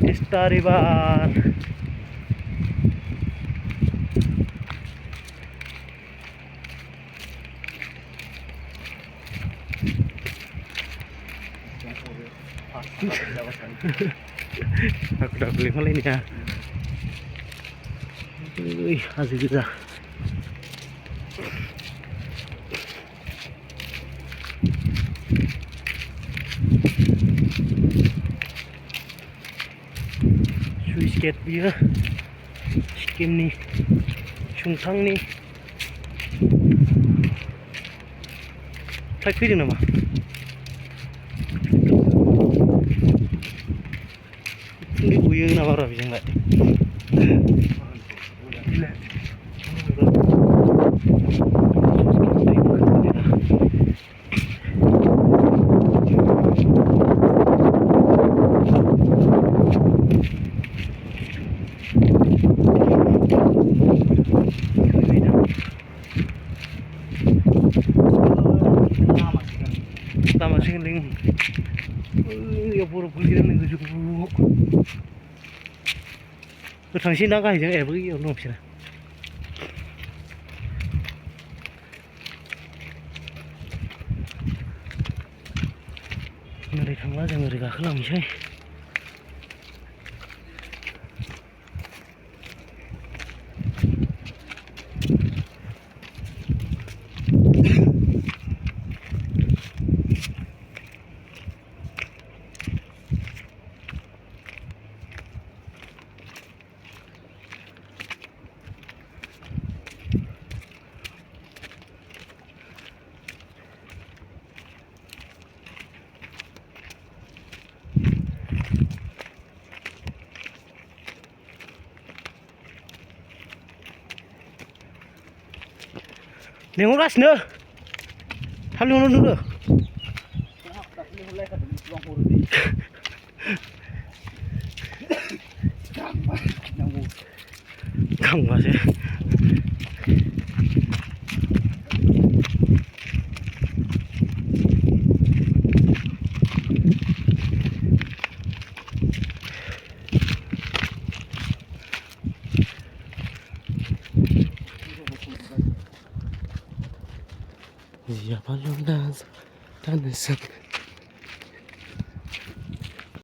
Esta river. Aku udah beli malah ini ya. Wih, asik juga. Swiss cat dia, skim nih, sungtang nih. Tak pilih nama. Ini uyung nama orang bisa nggak? Tama singling. Ya pura beli dan itu juga. Terus sini nak aja beli ya nom sih. Ngeri kang lah ngeri kah kelam sih. Nengok ras ne. Halu nu nu. Kang mas ya. Ya balon dan